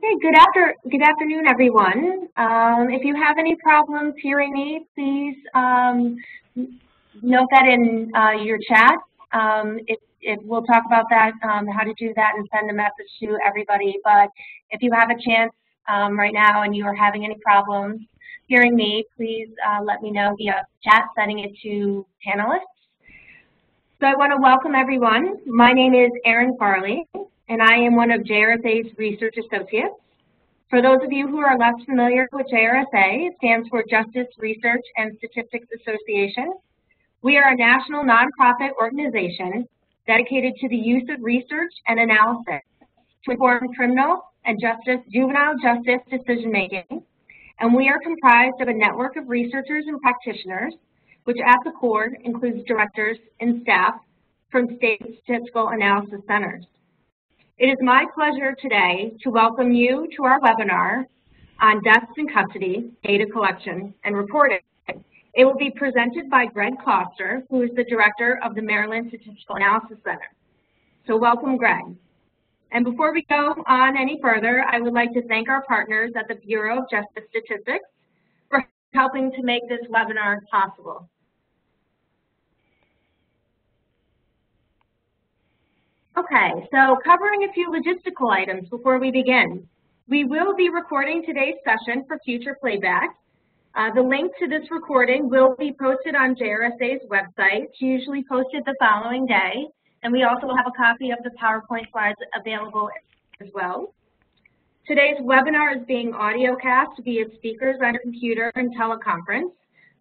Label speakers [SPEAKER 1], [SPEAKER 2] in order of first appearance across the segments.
[SPEAKER 1] Okay, good afternoon, everyone. If you have any problems hearing me, please note that in your chat. We'll talk about that, how to do that and send a message to everybody. But if you have a chance right now and you are having any problems hearing me, please let me know via chat, setting it to panelists. So I want to welcome everyone. My name is Erin Farley, and I am one of JRSA's research associates. For those of you who are less familiar with JRSA, it stands for Justice Research and Statistics Association. We are a national nonprofit organization dedicated to the use of research and analysis to inform criminal and juvenile justice decision-making. And we are comprised of a network of researchers and practitioners, which at the core includes directors and staff from state statistical analysis centers. It is my pleasure today to welcome you to our webinar on deaths in custody, data collection, and reporting. It will be presented by Greg Kloster, who is the director of the Maryland Statistical Analysis Center. So welcome, Greg. And before we go on any further, I would like to thank our partners at the Bureau of Justice Statistics for helping to make this webinar possible. Okay, so covering a few logistical items before we begin. We will be recording today's session for future playback. The link to this recording will be posted on JRSA's website. It's usually posted the following day, and we also have a copy of the PowerPoint slides available as well. Today's webinar is being audiocast via speakers on your computer and teleconference,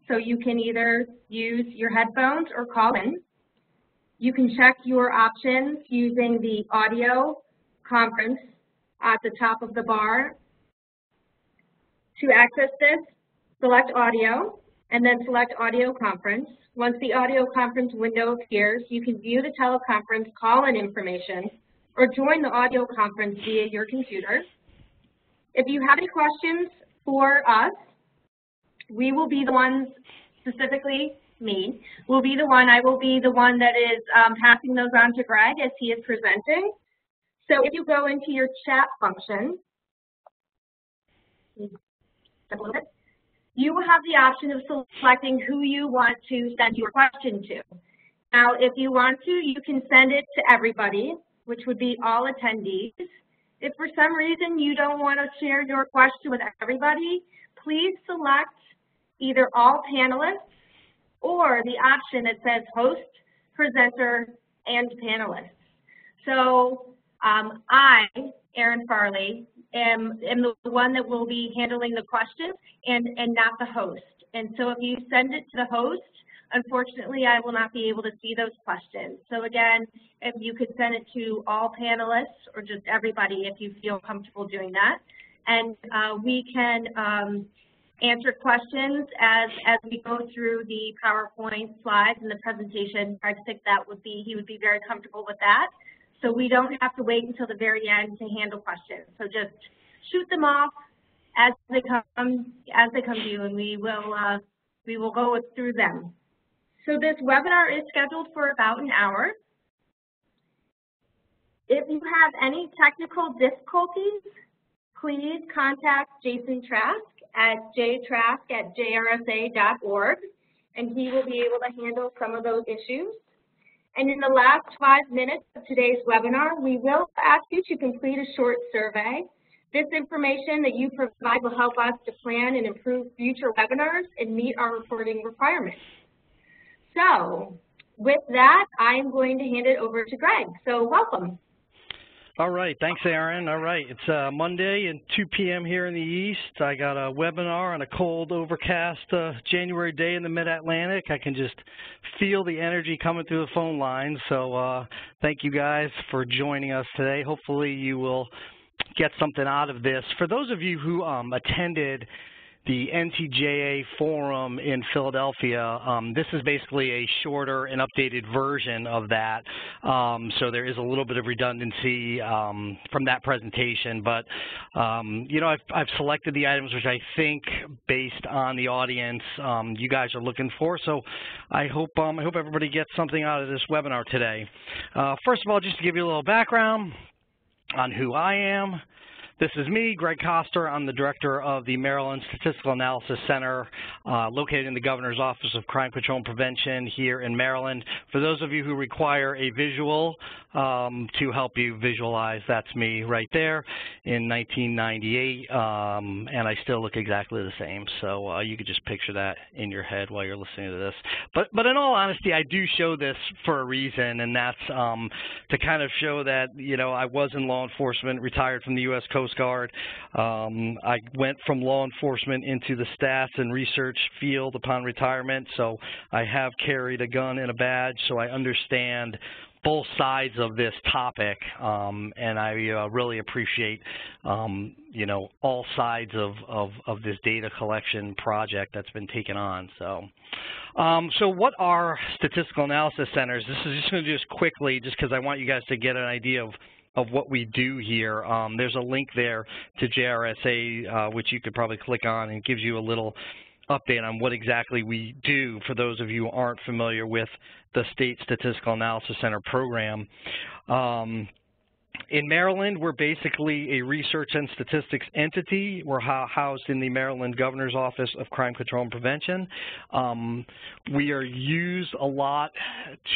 [SPEAKER 1] so you can either use your headphones or call in. You can check your options using the audio conference at the top of the bar. To access this, select audio and then select audio conference. Once the audio conference window appears, you can view the teleconference call-in information or join the audio conference via your computer. If you have any questions for us, we will be the ones, specifically me, I will be the one that is passing those on to Greg as he is presenting. So if you go into your chat function, you will have the option of selecting who you want to send your question to. Now, if you want to, you can send it to everybody, which would be all attendees. If for some reason you don't want to share your question with everybody, please select either all panelists or the option that says host, presenter, and panelists. So I, Erin Farley, am the one that will be handling the questions and not the host. And so if you send it to the host, unfortunately, I will not be able to see those questions. So again, if you could send it to all panelists or just everybody if you feel comfortable doing that. And we can answer questions as we go through the PowerPoint slides and the presentation. I think he would be very comfortable with that. So we don't have to wait until the very end to handle questions. So just shoot them off as they come to you, and we will go through them. So this webinar is scheduled for about an hour. If you have any technical difficulties, please contact Jason Trask at jtrask@jrsa.org, and he will be able to handle some of those issues. And in the last 5 minutes of today's webinar, we will ask you to complete a short survey. This information that you provide will help us to plan and improve future webinars and meet our reporting requirements. So with that, I'm going to hand it over to Greg. So welcome.
[SPEAKER 2] All right, thanks, Erin. All right, it's Monday and 2 p.m. here in the East. I got a webinar on a cold, overcast January day in the Mid-Atlantic. I can just feel the energy coming through the phone lines. So thank you guys for joining us today. Hopefully you will get something out of this. For those of you who attended the NCJA forum in Philadelphia, this is basically a shorter and updated version of that. So there is a little bit of redundancy from that presentation, but you know, I've selected the items which I think, based on the audience, you guys are looking for. So I hope everybody gets something out of this webinar today. First of all, just to give you a little background on who I am. This is me, Greg Koster. I'm the director of the Maryland Statistical Analysis Center, located in the Governor's Office of Crime Control and Prevention here in Maryland. For those of you who require a visual to help you visualize, that's me right there in 1998, and I still look exactly the same. So you could just picture that in your head while you're listening to this. But in all honesty, I do show this for a reason, and that's to kind of show that, you know, I was in law enforcement, retired from the U.S. Coast Guard. I went from law enforcement into the stats and research field upon retirement, so I have carried a gun and a badge, so I understand both sides of this topic, and I really appreciate, you know, all sides of this data collection project that's been taken on. So what are statistical analysis centers? This is just going to do this quickly, just because I want you guys to get an idea of what we do here. There's a link there to JRSA, which you could probably click on, and it gives you a little update on what exactly we do for those of you who aren't familiar with the State Statistical Analysis Center program. In Maryland, we're basically a research and statistics entity. We're housed in the Maryland Governor's Office of Crime Control and Prevention. We are used a lot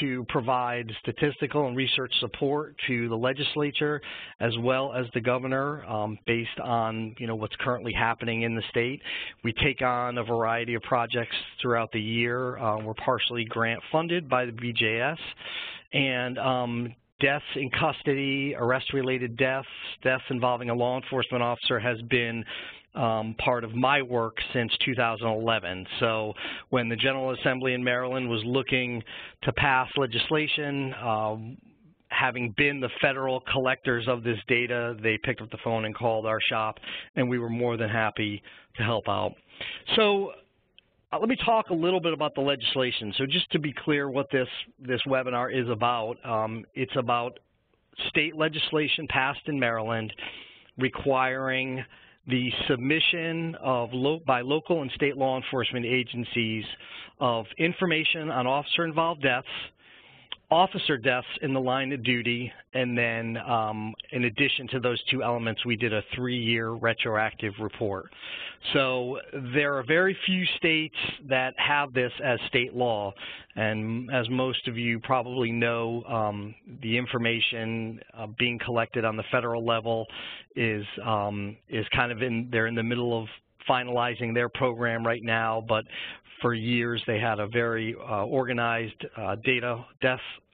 [SPEAKER 2] to provide statistical and research support to the legislature as well as the governor based on, you know, what's currently happening in the state. We take on a variety of projects throughout the year. We're partially grant funded by the BJS, and deaths in custody, arrest-related deaths, deaths involving a law enforcement officer has been part of my work since 2011. So when the General Assembly in Maryland was looking to pass legislation, having been the federal collectors of this data, they picked up the phone and called our shop, and we were more than happy to help out. So let me talk a little bit about the legislation. So just to be clear what this webinar is about, it's about state legislation passed in Maryland requiring the submission of by local and state law enforcement agencies of information on officer-involved deaths, officer deaths in the line of duty, and then in addition to those two elements, we did a 3-year retroactive report. So there are very few states that have this as state law, and as most of you probably know, the information being collected on the federal level is kind of they're in the middle of finalizing their program right now, but for years they had a very organized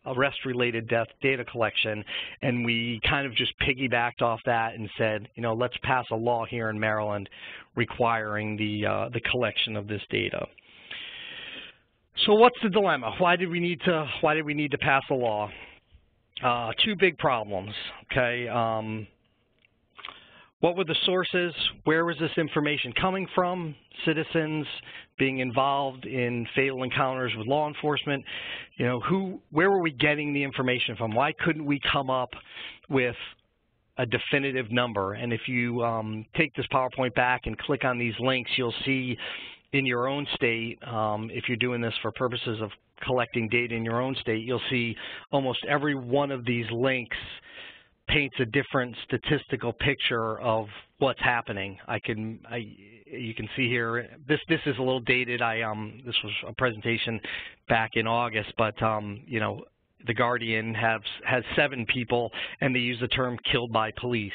[SPEAKER 2] arrest-related death data collection, and we kind of just piggybacked off that and said, you know, let's pass a law here in Maryland requiring the collection of this data. So what's the dilemma? Why did we need to pass a law? Two big problems. Okay. What were the sources? Where was this information coming from? Citizens being involved in fatal encounters with law enforcement. You know, where were we getting the information from? Why couldn't we come up with a definitive number? And if you take this PowerPoint back and click on these links, you'll see in your own state, if you're doing this for purposes of collecting data in your own state, you'll see almost every one of these links paints a different statistical picture of what's happening. You can see here, this is a little dated. This was a presentation back in August, but you know, the Guardian has 7 people, and they use the term killed by police.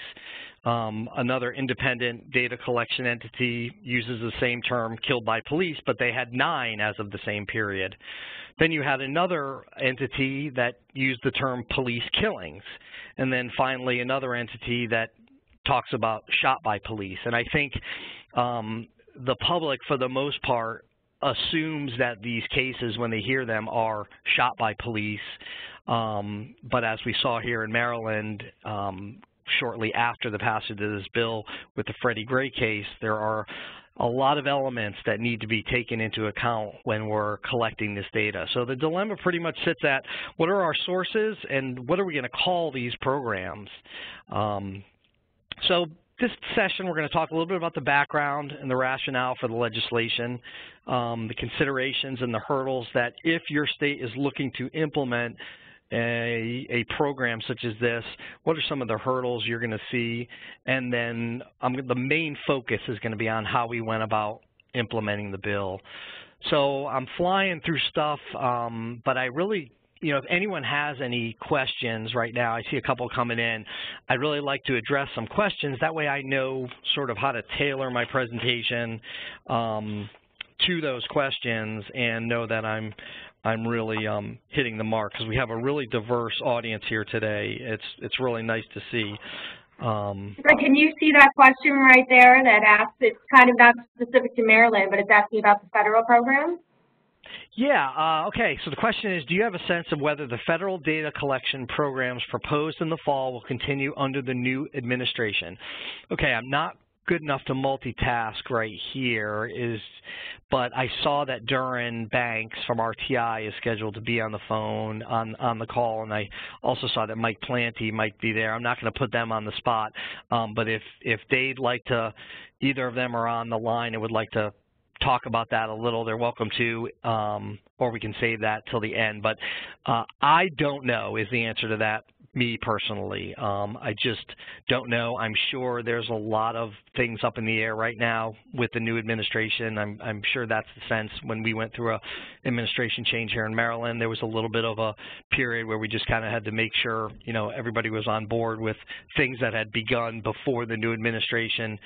[SPEAKER 2] Another independent data collection entity uses the same term, killed by police, but they had 9 as of the same period. Then you had another entity that used the term police killings. And then finally another entity that talks about shot by police. And I think the public, for the most part, assumes that these cases, when they hear them, are shot by police. But as we saw here in Maryland, shortly after the passage of this bill with the Freddie Gray case, there are a lot of elements that need to be taken into account when we're collecting this data. So the dilemma pretty much sits at, what are our sources and what are we going to call these programs? So this session, we're going to talk a little bit about the background and the rationale for the legislation, the considerations and the hurdles that if your state is looking to implement a program such as this, what are some of the hurdles you're going to see, and then the main focus is going to be on how we went about implementing the bill. So I'm flying through stuff, but I really, if anyone has any questions right now, I see a couple coming in. I'd really like to address some questions. That way I know sort of how to tailor my presentation to those questions and know that I'm really hitting the mark, because we have a really diverse audience here today. It's really nice to see.
[SPEAKER 1] Can you see that question right there that asks, it's kind of not specific to Maryland, but it's asking about the federal program?
[SPEAKER 2] Yeah, okay, so the question is, do you have a sense of whether the federal data collection programs proposed in the fall will continue under the new administration? Okay, I'm not good enough to multitask right here, but I saw that Duran Banks from RTI is scheduled to be on the phone, on the call, and I also saw that Mike Planty might be there. I'm not going to put them on the spot, but if they'd like to, either of them are on the line and would like to talk about that a little, they're welcome to, or we can save that till the end. But I don't know is the answer to that, me personally. I just don't know. I'm sure there's a lot of things up in the air right now with the new administration. I'm sure that's the sense. When we went through a administration change here in Maryland, there was a little bit of a period where we just kind of had to make sure, everybody was on board with things that had begun before the new administration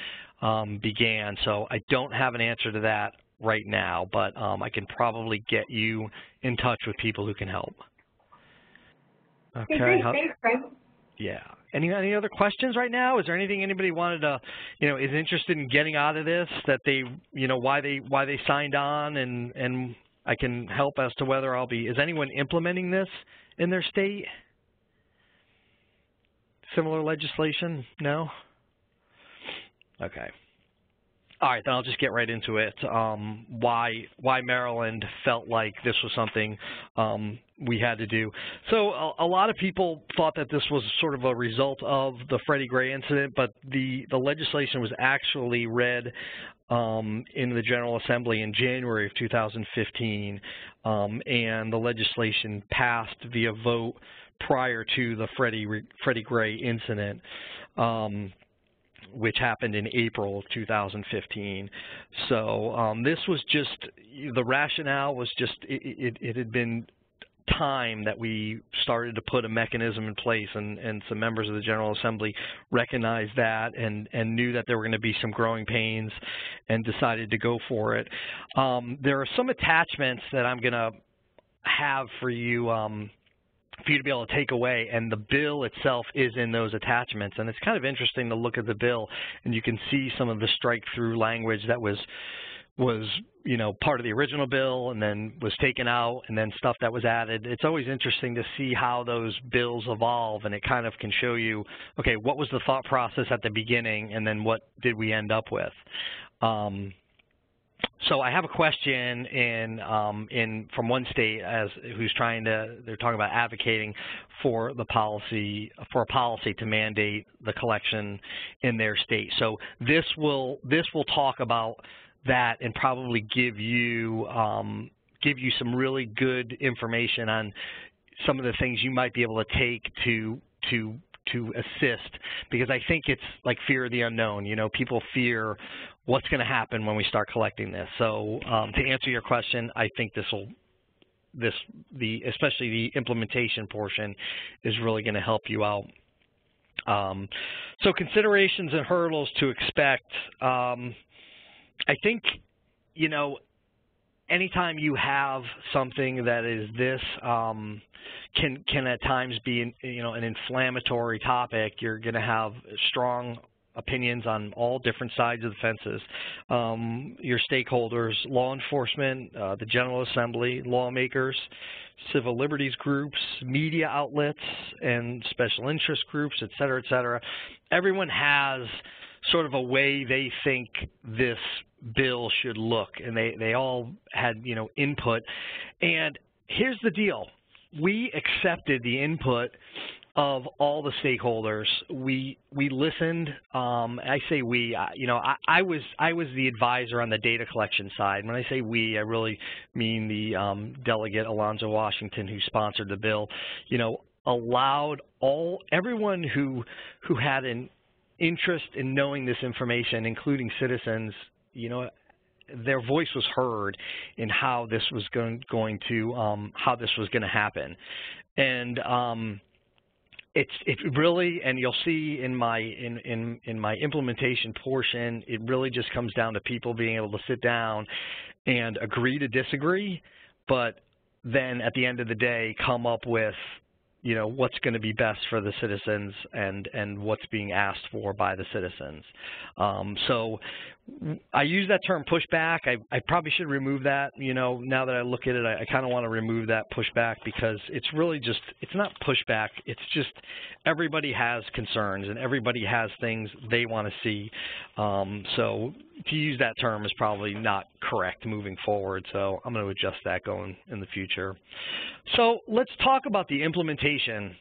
[SPEAKER 2] began. So I don't have an answer to that right now, but I can probably get you in touch with people who can help. Okay.
[SPEAKER 1] Thanks, Frank.
[SPEAKER 2] Yeah. Any other questions right now? Is there anything anybody wanted to, is interested in getting out of this, that they, why they signed on, and I can help as to whether I'll be, is anyone implementing this in their state? Similar legislation? No? Okay. All right, then I'll just get right into it. Why Maryland felt like this was something we had to do. So a lot of people thought that this was sort of a result of the Freddie Gray incident, but the legislation was actually read in the General Assembly in January of 2015, and the legislation passed via vote prior to the Freddie Gray incident, which happened in April of 2015. So this was just, the rationale was just, it had been time that we started to put a mechanism in place, and some members of the General Assembly recognized that and knew that there were going to be some growing pains and decided to go for it. There are some attachments that I'm going to have for you to be able to take away, and the bill itself is in those attachments. And it's kind of interesting to look at the bill, and you can see some of the strike-through language that was part of the original bill and then was taken out, and then stuff that was added. It's always interesting to see how those bills evolve, and it kind of can show you, okay, what was the thought process at the beginning, and then what did we end up with? So I have a question from one state who's they're talking about advocating for a policy to mandate the collection in their state. So this will talk about that and probably give you some really good information on some of the things you might be able to take to assist, because I think it's like fear of the unknown. People fear what's going to happen when we start collecting this. So to answer your question, I think especially the implementation portion is really going to help you out. So considerations and hurdles to expect. I think, anytime you have something that is this can at times be an inflammatory topic. You're going to have strong opinions on all different sides of the fences. Your stakeholders, law enforcement, the General Assembly, lawmakers, civil liberties groups, media outlets, and special interest groups, et cetera, et cetera. Everyone has sort of a way they think this bill should look, and they all had input. And here's the deal: we accepted the input of all the stakeholders, we listened. I say we. I was the advisor on the data collection side. When I say we, I really mean the delegate Alonzo Washington, who sponsored the bill. Allowed everyone who had an interest in knowing this information, including citizens, their voice was heard in how this was going to happen, and it really, and you'll see in my implementation portion, it really just comes down to people being able to sit down and agree to disagree, but then at the end of the day come up with what's going to be best for the citizens and what's being asked for by the citizens. So I use that term pushback. I probably should remove that. Now that I look at it, I kind of want to remove that pushback, because it's really just, it's not pushback. It's just everybody has concerns and everybody has things they want to see. So to use that term is probably not correct moving forward. So I'm going to adjust that going in the future. So let's talk about the implementation.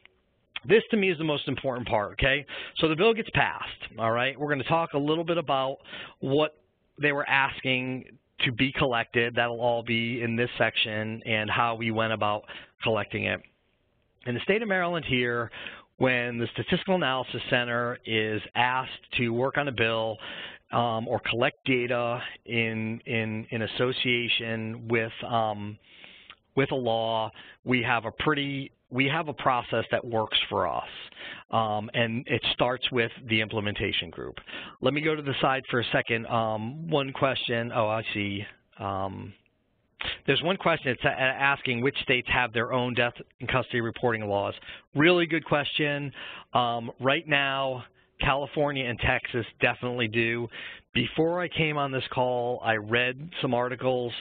[SPEAKER 2] This, to me, is the most important part, okay? So the bill gets passed, all right? We're going to talk a little bit about what they were asking to be collected. That'll all be in this section, and how we went about collecting it. In the state of Maryland here, when the Statistical Analysis Center is asked to work on a bill or collect data in association with a law, we have a process that works for us, and it starts with the implementation group. Let me go to the side for a second. One question. Oh, I see. There's one question. It's asking which states have their own death and custody reporting laws. Really good question. Right now, California and Texas definitely do. Before I came on this call, I read some articles,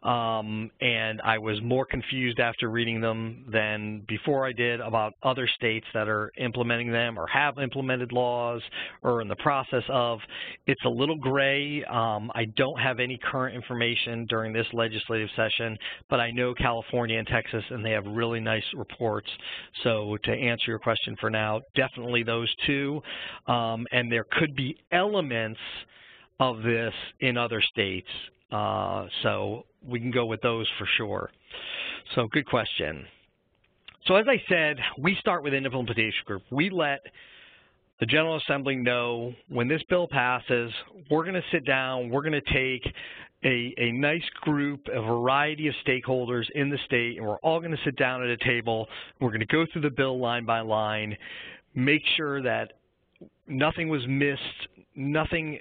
[SPEAKER 2] and I was more confused after reading them than before I did about other states that are implementing them or have implemented laws or in the process of. It's a little gray. I don't have any current information during this legislative session, but I know California and Texas, and they have really nice reports. So to answer your question for now, definitely those two, and there could be elements of this in other states, so we can go with those for sure. So good question. So as I said, we start with an implementation group. We let the General Assembly know when this bill passes, we're going to sit down, we're going to take a nice group, a variety of stakeholders in the state, and we're all going to sit down at a table. We're going to go through the bill line by line, make sure that nothing was missed, nothing,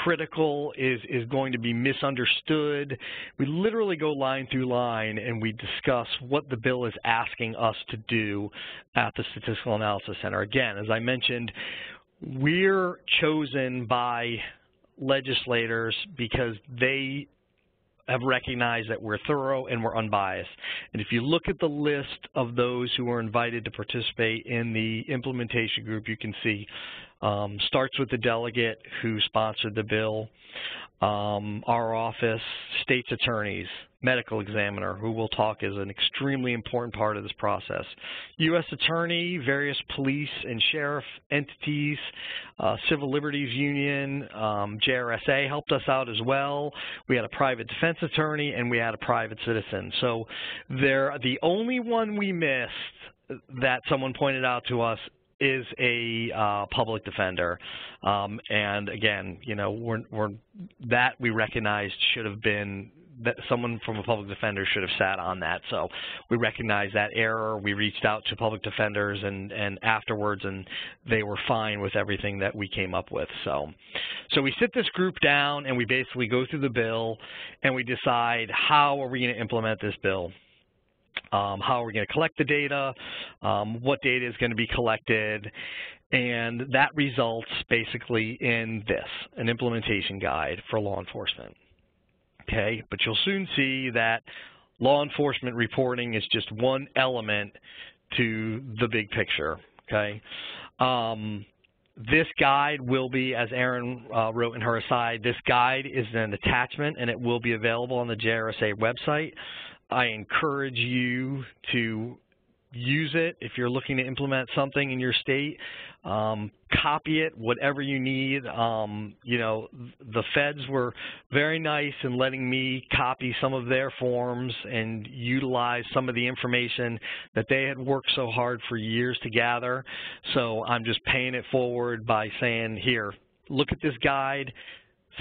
[SPEAKER 2] critical is going to be misunderstood. We literally go line through line, and we discuss what the bill is asking us to do at the Statistical Analysis Center. Again, as I mentioned, we're chosen by legislators because they have recognized that we're thorough and we're unbiased. And if you look at the list of those who were invited to participate in the implementation group, you can see starts with the delegate who sponsored the bill, our office, state's attorneys, medical examiner, who we'll talk is an extremely important part of this process, U.S. Attorney, various police and sheriff entities, Civil Liberties Union, JRSA helped us out as well. We had a private defense attorney, and we had a private citizen. So the only one we missed that someone pointed out to us is a public defender, and again, that we recognized should have been that someone from a public defender should have sat on that. So we recognize that error. We reached out to public defenders and afterwards, and they were fine with everything that we came up with. So we sit this group down, and we basically go through the bill, and we decide how are we going to implement this bill. How are we going to collect the data, what data is going to be collected, and that results basically in this, an implementation guide for law enforcement. Okay, but you'll soon see that law enforcement reporting is just one element to the big picture, okay? This guide will be, as Erin wrote in her aside, this guide is an attachment, and it will be available on the JRSA website. I encourage you to use it if you're looking to implement something in your state. Copy it, whatever you need. You know, the feds were very nice in letting me copy some of their forms and utilize some of the information that they had worked so hard for years to gather. So I'm just paying it forward by saying, here, look at this guide.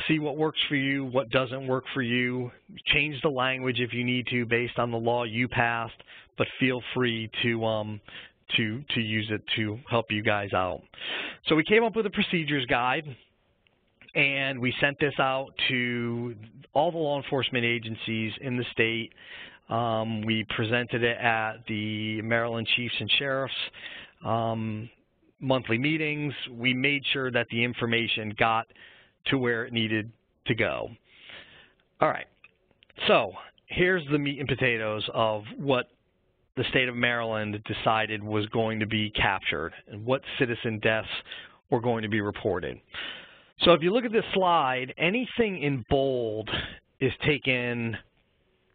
[SPEAKER 2] See what works for you, what doesn't work for you. Change the language if you need to based on the law you passed, but feel free to use it to help you guys out. So we came up with a procedures guide, and we sent this out to all the law enforcement agencies in the state. We presented it at the Maryland Chiefs and Sheriffs monthly meetings. We made sure that the information got to where it needed to go. All right, so here's the meat and potatoes of what the state of Maryland decided was going to be captured and what citizen deaths were going to be reported. So if you look at this slide, anything in bold is taken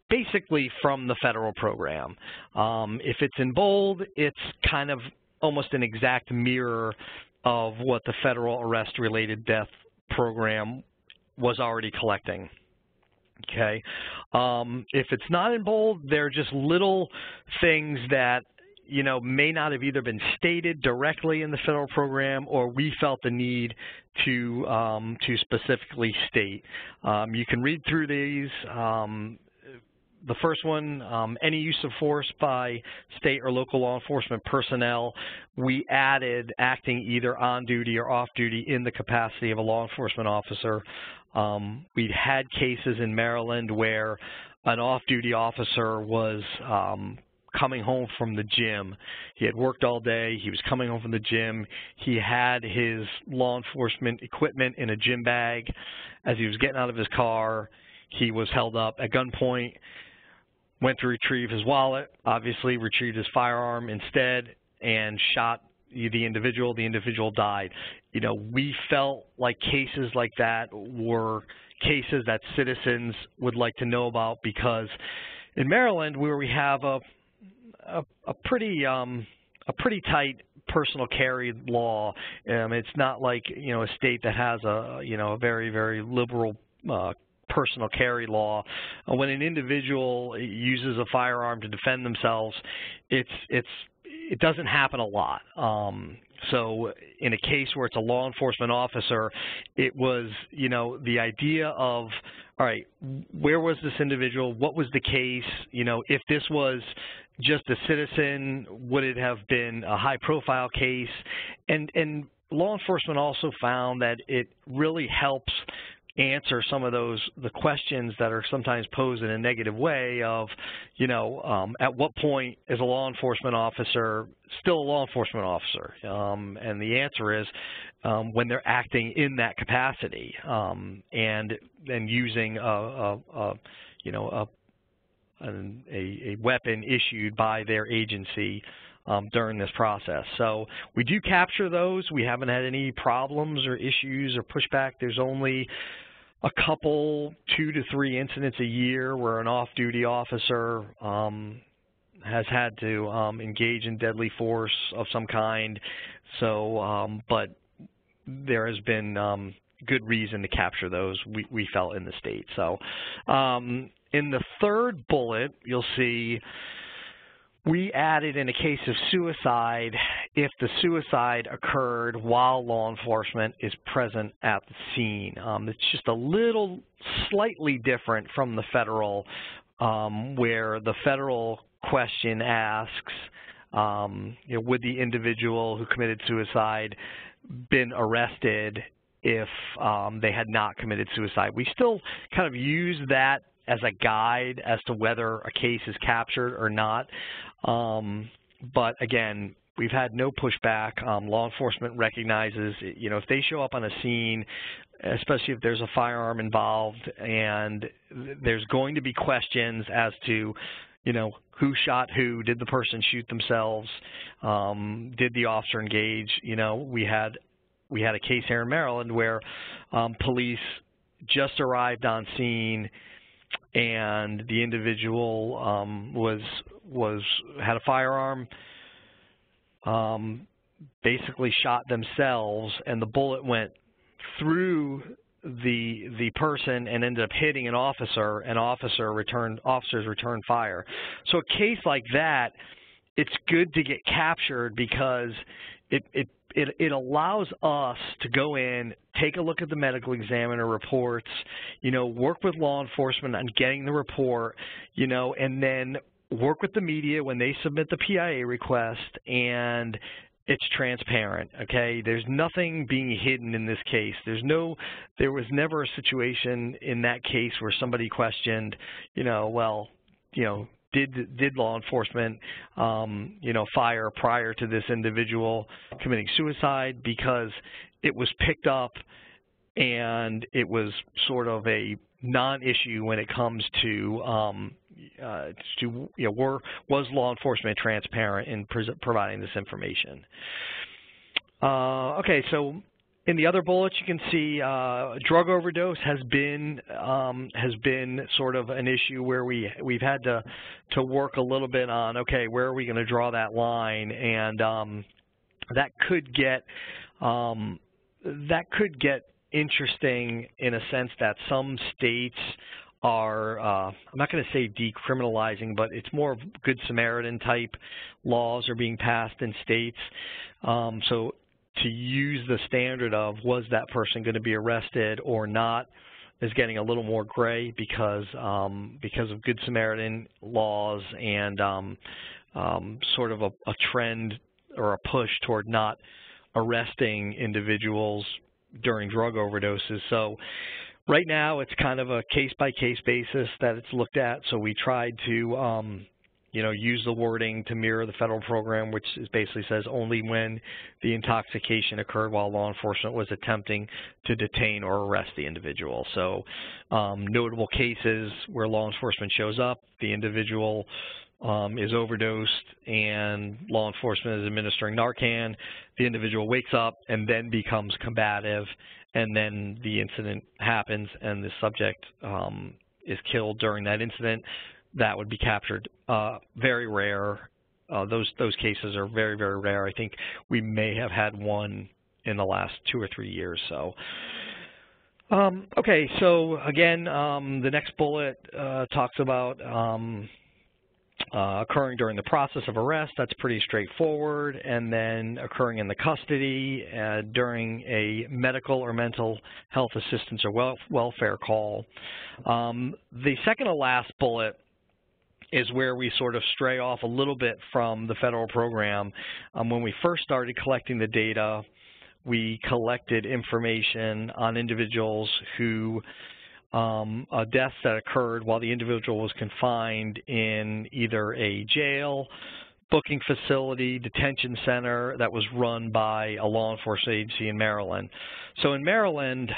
[SPEAKER 2] basically from the federal program. If it's in bold, it's kind of almost an exact mirror of what the federal arrest-related death program was already collecting. Okay. If it's not in bold, they're just little things that, you know, may not have either been stated directly in the federal program, or we felt the need to specifically state. You can read through these. The first one, any use of force by state or local law enforcement personnel, we added acting either on duty or off duty in the capacity of a law enforcement officer. We'd had cases in Maryland where an off-duty officer was coming home from the gym. He had worked all day. He was coming home from the gym. He had his law enforcement equipment in a gym bag. As he was getting out of his car, he was held up at gunpoint, went to retrieve his wallet, obviously retrieved his firearm instead, and shot the individual. The individual died. You know, we felt like cases like that were cases that citizens would like to know about, because in Maryland, where we have a pretty tight personal carry law, it's not like, you know, a state that has a very, very liberal personal carry law. When an individual uses a firearm to defend themselves, it doesn't happen a lot. So in a case where it's a law enforcement officer, it was, you know, the idea of, all right, where was this individual? What was the case? You know, if this was just a citizen, would it have been a high-profile case? And law enforcement also found that it really helps answer some of the questions that are sometimes posed in a negative way of, you know, at what point is a law enforcement officer still a law enforcement officer? And the answer is when they're acting in that capacity, and using a weapon issued by their agency during this process. So we do capture those. We haven't had any problems or issues or pushback. There's only a couple, 2 to 3 incidents a year where an off-duty officer has had to engage in deadly force of some kind. So, but there has been good reason to capture those, we felt, in the state. So in the third bullet, you'll see we added in a case of suicide if the suicide occurred while law enforcement is present at the scene. It's just a little slightly different from the federal, where the federal question asks, you know, would the individual who committed suicide been arrested if they had not committed suicide? We still kind of use that as a guide as to whether a case is captured or not. But again, we've had no pushback. Law enforcement recognizes, you know, if they show up on a scene, especially if there's a firearm involved, and there's going to be questions as to, you know, who shot who, did the person shoot themselves, did the officer engage? You know, we had a case here in Maryland where police just arrived on scene, and the individual had a firearm, basically shot themselves, and the bullet went through the person and ended up hitting an officer, and officers returned fire. So a case like that, it's good to get captured because it allows us to go in, take a look at the medical examiner reports, work with law enforcement on getting the report, and then work with the media when they submit the PIA request, and it's transparent, okay? There's nothing being hidden in this case. There was never a situation in that case where somebody questioned, did law enforcement, fire prior to this individual committing suicide, because it was picked up and it was sort of a non-issue when it comes to was law enforcement transparent in providing this information. Okay, so in the other bullets, you can see drug overdose has been sort of an issue where we've had to work a little bit on, okay, where are we going to draw that line, and that could get interesting in a sense that some states are, I'm not going to say decriminalizing, but it's more of Good Samaritan type laws are being passed in states. So to use the standard of was that person going to be arrested or not is getting a little more gray because of Good Samaritan laws and sort of a trend or a push toward not arresting individuals during drug overdoses. So right now it's kind of a case-by-case basis that it's looked at. So we tried to use the wording to mirror the federal program, which basically says only when the intoxication occurred while law enforcement was attempting to detain or arrest the individual. So notable cases where law enforcement shows up, the individual is overdosed and law enforcement is administering Narcan, the individual wakes up and then becomes combative, and then the incident happens and the subject is killed during that incident. That would be captured. Very rare. Those cases are very, very rare. I think we may have had one in the last 2 or 3 years. So, okay. So again, the next bullet talks about occurring during the process of arrest. That's pretty straightforward. And then occurring in the custody during a medical or mental health assistance or welfare call. The second to last bullet is where we sort of stray off a little bit from the federal program. When we first started collecting the data, we collected information on individuals who deaths that occurred while the individual was confined in either a jail, booking facility, detention center that was run by a law enforcement agency in Maryland. So in Maryland,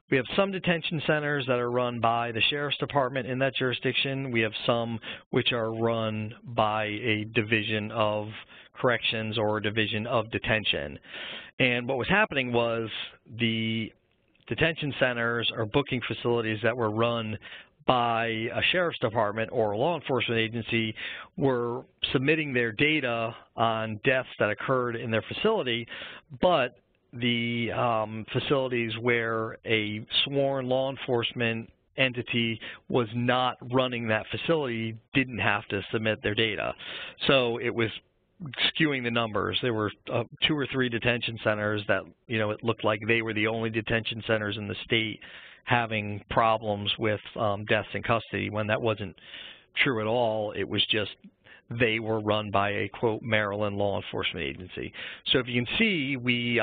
[SPEAKER 2] we have some detention centers that are run by the Sheriff's Department in that jurisdiction. We have some which are run by a division of corrections or a division of detention. And what was happening was the detention centers or booking facilities that were run by a Sheriff's Department or a law enforcement agency were submitting their data on deaths that occurred in their facility, but the facilities where a sworn law enforcement entity was not running that facility didn't have to submit their data. So it was skewing the numbers. There were 2 or 3 detention centers that, it looked like they were the only detention centers in the state having problems with deaths in custody, when that wasn't true at all. It was just they were run by a, quote, Maryland law enforcement agency. So if you can see, we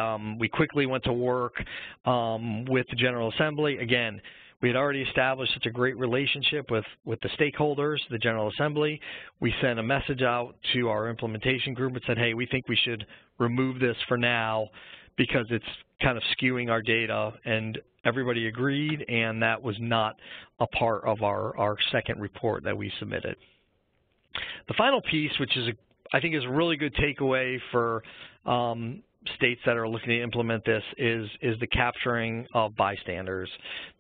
[SPEAKER 2] quickly went to work with the General Assembly. Again, we had already established such a great relationship with the stakeholders, the General Assembly. We sent a message out to our implementation group and said, hey, we think we should remove this for now because it's kind of skewing our data, and everybody agreed, and that was not a part of our second report that we submitted. The final piece, which is I think is a really good takeaway for states that are looking to implement this is the capturing of bystanders.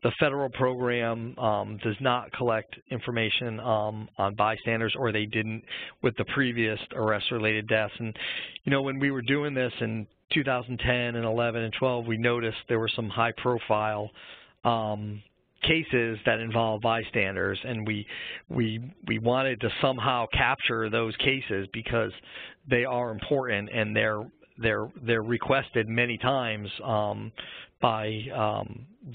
[SPEAKER 2] The federal program does not collect information on bystanders, or they didn't with the previous arrest-related deaths. And, you know, when we were doing this in 2010 and 11 and 12, we noticed there were some high-profile cases that involve bystanders, and we wanted to somehow capture those cases because they are important and they're requested many times by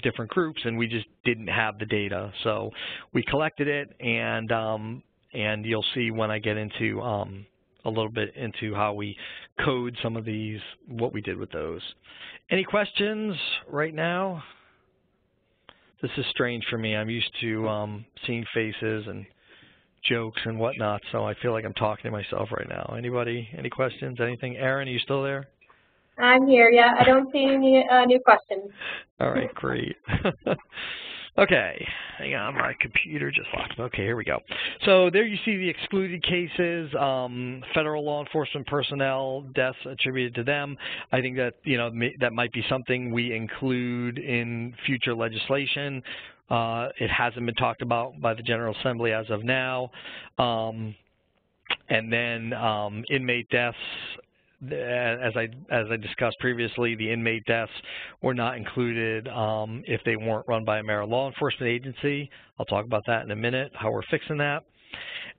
[SPEAKER 2] different groups, and we just didn't have the data. So we collected it, and you'll see when I get into a little bit into how we code some of these, what we did with those. Any questions right now? This is strange for me. I'm used to seeing faces and jokes and whatnot, so I feel like I'm talking to myself right now. Anybody? Any questions? Anything? Aaron, are you still there?
[SPEAKER 1] I'm here, yeah. I don't see any new questions.
[SPEAKER 2] All right, great. Okay, hang on, my computer just locked. Okay, here we go. So there you see the excluded cases, federal law enforcement personnel, deaths attributed to them. I think that, you know, that might be something we include in future legislation. It hasn't been talked about by the General Assembly as of now. And then inmate deaths. As I discussed previously, the inmate deaths were not included if they weren't run by a Maryland law enforcement agency. I'll talk about that in a minute, how we're fixing that.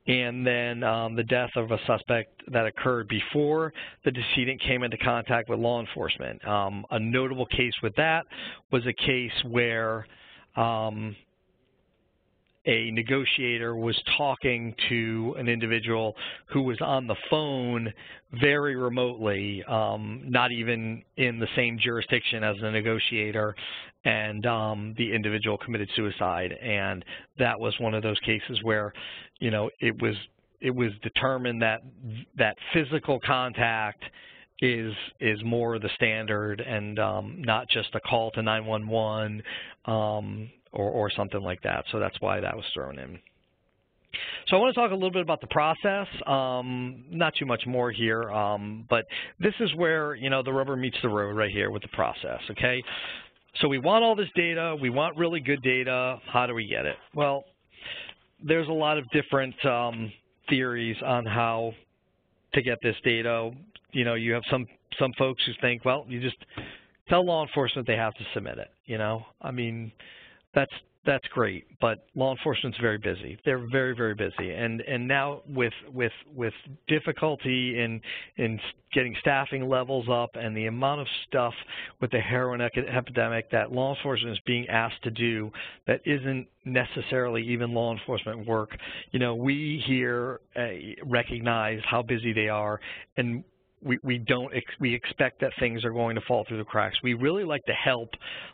[SPEAKER 2] And then the death of a suspect that occurred before the decedent came into contact with law enforcement. A notable case with that was a case where a negotiator was talking to an individual who was on the phone very remotely, not even in the same jurisdiction as the negotiator, and the individual committed suicide. And that was one of those cases where, you know, it was determined that physical contact is more the standard, and not just a call to 911 or something like that. So that's why that was thrown in. So I want to talk a little bit about the process. Not too much more here, but this is where, you know, the rubber meets the road right here with the process, okay? So we want all this data. We want really good data. How do we get it? Well, there's a lot of different theories on how to get this data. You know, you have some folks who think, well, you just tell law enforcement they have to submit it, you know? I mean, that's great, but law enforcement's very busy. They're very, very busy, and now with difficulty in getting staffing levels up and the amount of stuff with the heroin epidemic that law enforcement is being asked to do that isn't necessarily even law enforcement work, you know, we here recognize how busy they are, and we expect that things are going to fall through the cracks. We really like to help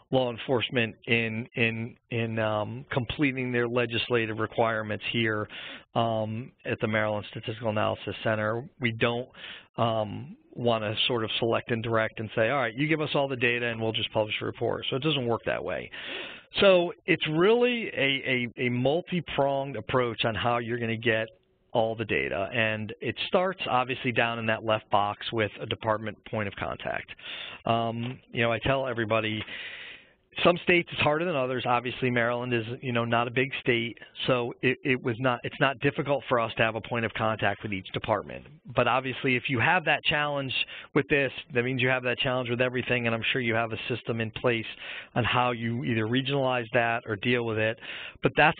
[SPEAKER 2] law enforcement in completing their legislative requirements here at the Maryland Statistical Analysis Center. We don't want to sort of select and direct and say, all right, you give us all the data and we'll just publish a report. So it doesn't work that way. So it's really a multi-pronged approach on how you're going to get all the data, and it starts obviously down in that left box with a department point of contact. You know, I tell everybody, some states it's harder than others. Obviously, Maryland is, you know, not a big state, so it's not difficult for us to have a point of contact with each department. But obviously, if you have that challenge with this, that means you have that challenge with everything, and I'm sure you have a system in place on how you either regionalize that or deal with it. But that's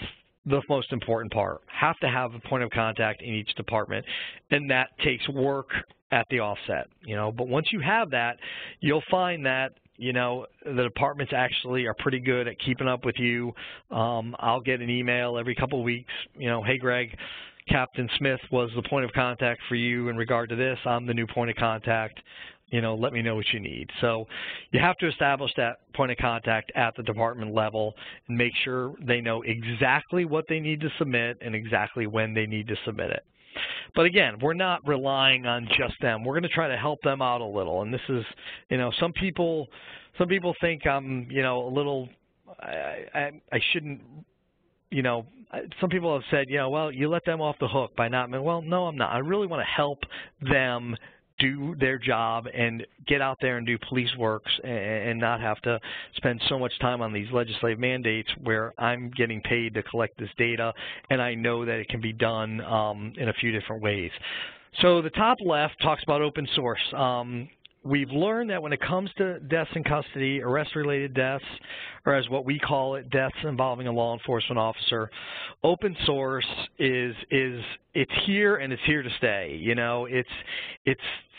[SPEAKER 2] the most important part. Have to have a point of contact in each department, and that takes work at the offset, you know. But once you have that, you'll find that, you know, the departments actually are pretty good at keeping up with you. I'll get an email every couple of weeks, you know, hey Greg, Captain Smith was the point of contact for you in regard to this. I'm the new point of contact. You know, let me know what you need. So you have to establish that point of contact at the department level and make sure they know exactly what they need to submit and exactly when they need to submit it. But again, we're not relying on just them. We're going to try to help them out a little. And this is, you know, some people think I'm, you know, a little, I shouldn't, you know, some people have said, you know, well, you let them off the hook by not, well, no, I'm not. I really want to help them do their job and get out there and do police works and not have to spend so much time on these legislative mandates where I'm getting paid to collect this data, and I know that it can be done in a few different ways. So the top left talks about open source. We've learned that when it comes to deaths in custody, arrest-related deaths, or as what we call it, deaths involving a law enforcement officer, open source is it's here and it's here to stay. You know, it's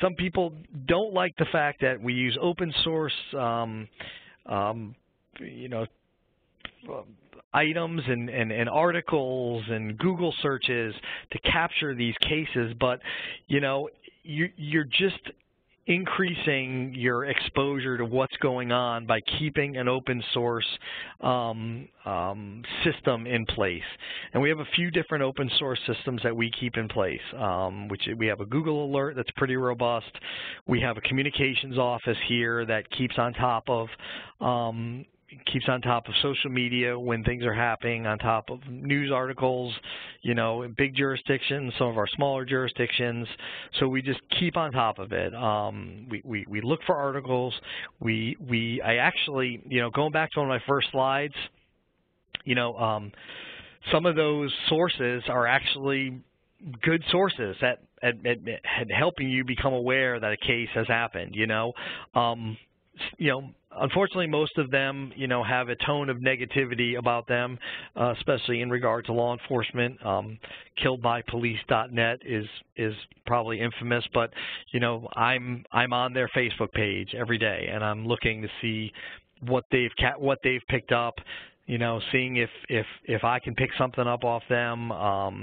[SPEAKER 2] some people don't like the fact that we use open source, you know, items and articles and Google searches to capture these cases, but you know, you're just increasing your exposure to what's going on by keeping an open source system in place. And we have a few different open source systems that we keep in place, which we have a Google Alert that's pretty robust. We have a communications office here that keeps on top of social media when things are happening, on top of news articles, you know, in big jurisdictions, some of our smaller jurisdictions. So we just keep on top of it. We look for articles. I actually, you know, going back to one of my first slides, you know, some of those sources are actually good sources at helping you become aware that a case has happened, you know. Unfortunately, most of them, you know, have a tone of negativity about them, especially in regard to law enforcement. KilledByPolice.net is probably infamous, but you know, I'm on their Facebook page every day, and I'm looking to see what they've picked up. You know, seeing if I can pick something up off them,